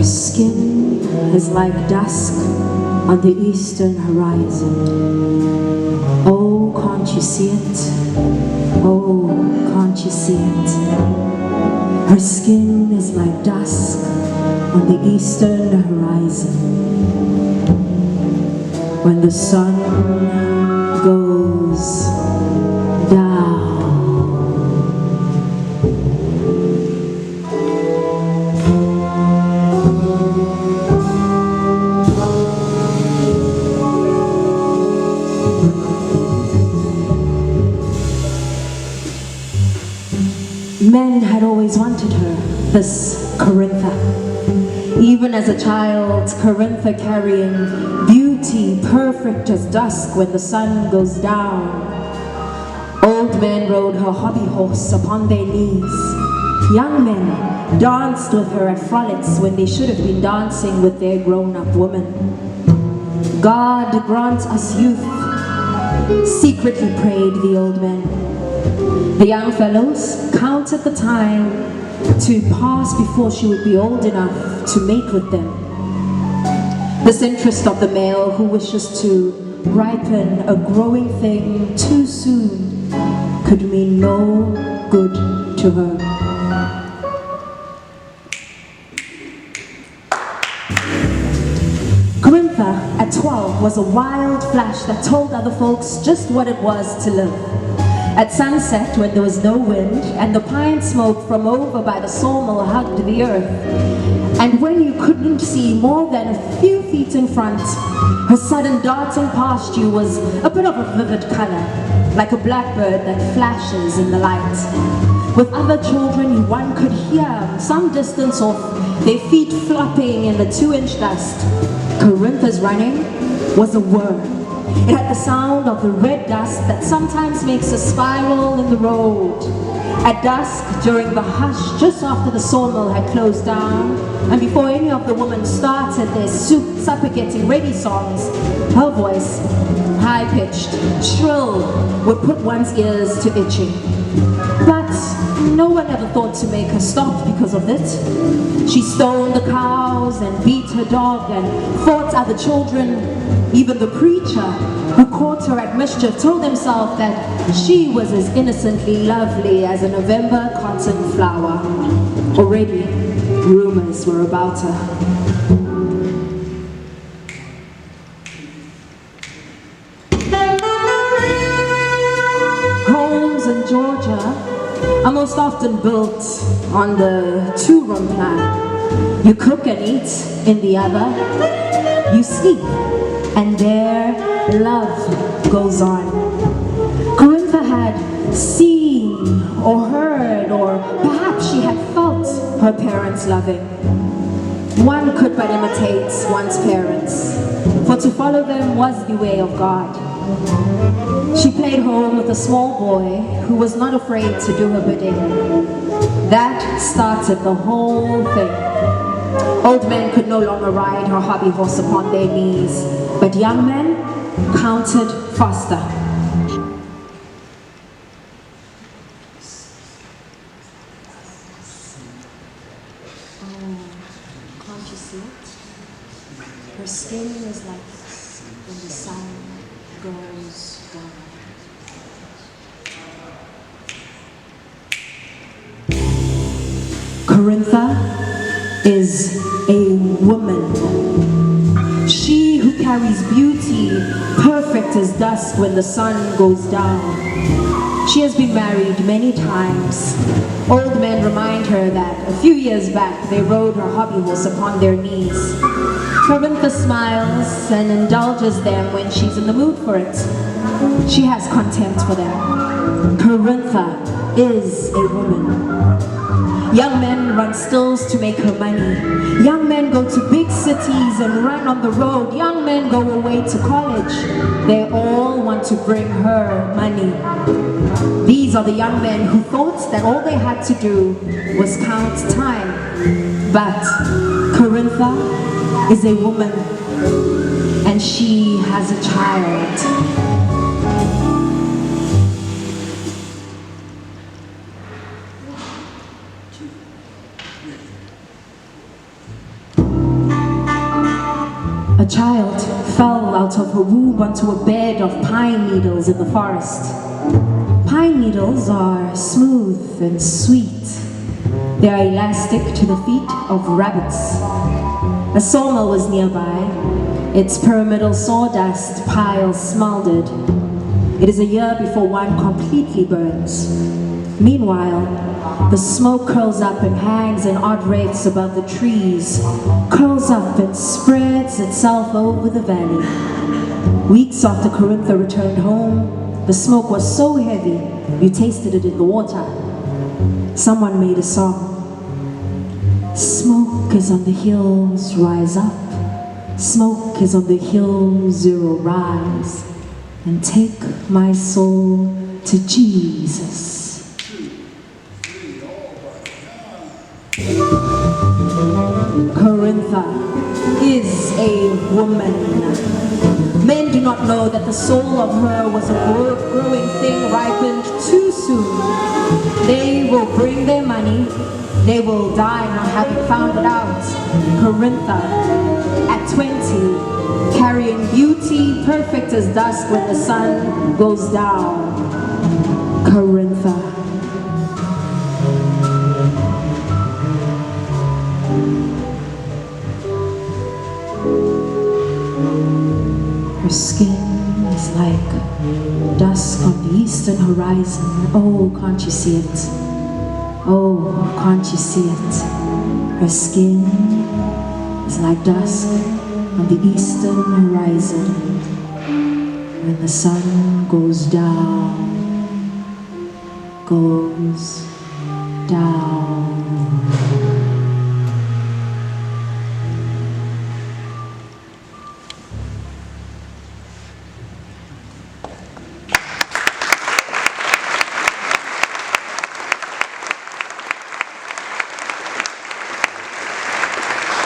Her skin is like dusk on the eastern horizon. Oh, can't you see it? Oh, can't you see it? Her skin is like dusk on the eastern horizon. When the sun goes down. Men had always wanted her, this Corintha. Even as a child, Corintha carrying beauty perfect as dusk when the sun goes down. Old men rode her hobby horse upon their knees. Young men danced with her at frolics when they should have been dancing with their grown-up women. God grant us youth, secretly prayed the old men. The young fellows counted the time to pass before she would be old enough to mate with them. This interest of the male who wishes to ripen a growing thing too soon could mean no good to her. Corintha, at 12, was a wild flash that told other folks just what it was to live. At sunset, when there was no wind and the pine smoke from over by the sawmill hugged the earth, and when you couldn't see more than a few feet in front, her sudden darting past you was a bit of a vivid color, like a blackbird that flashes in the light. With other children, one could hear some distance off their feet flopping in the 2-inch dust. Corintha's running was a whir. It had the sound of the red dust that sometimes makes a spiral in the road. At dusk, during the hush, just after the sawmill had closed down, and before any of the women started their supper-getting ready songs, her voice, high-pitched, shrill, would put one's ears to itching. But no one ever thought to make her stop because of it. She stoned the cows and beat her dog and fought other children. Even the preacher who caught her at mischief told himself that she was as innocently lovely as a November cotton flower. Already, rumors were about her. Homes in Georgia are most often built on the 2-room plan. You cook and eat in the other, you sleep, and there love goes on. Corintha had seen or heard, or perhaps she had felt her parents loving. One could but imitate one's parents, for to follow them was the way of God. She played home with a small boy who was not afraid to do her bidding. That started the whole thing. Old men could no longer ride her hobby horse upon their knees, but young men counted faster. Oh, can't you see it? Her skin is like when the sun goes down. Corintha is a woman. She who carries beauty, perfect as dusk when the sun goes down. She has been married many times. Old men remind her that a few years back they rode her hobby horse upon their knees. Corintha smiles and indulges them when she's in the mood for it. She has contempt for them. Corintha is a woman. Young men run stills to make her money. Young men go to big cities and run on the road. Young men go away to college. They all want to bring her money. These are the young men who thought that all they had to do was count time. But Corintha is a woman, and she has a child. A child fell out of her womb onto a bed of pine needles in the forest. Pine needles are smooth and sweet. They are elastic to the feet of rabbits. A sawmill was nearby. Its pyramidal sawdust pile smoldered. It is a year before one completely burns. Meanwhile, the smoke curls up and hangs in odd wraiths above the trees, curls up and spreads itself over the valley. Weeks after Corintha returned home, the smoke was so heavy, you tasted it in the water. Someone made a song. Smoke is on the hills, rise up. Smoke is on the hills, zero rise. And take my soul to Jesus. Corintha is a woman. Men do not know that the soul of her was a growing thing ripened too soon. They will bring their money. They will die not having found it out. Corintha, at 20, carrying beauty perfect as dusk when the sun goes down. Corintha. Her skin is like dusk on the eastern horizon. Oh, can't you see it? Oh, can't you see it? Her skin is like dusk on the eastern horizon when the sun goes down, goes down.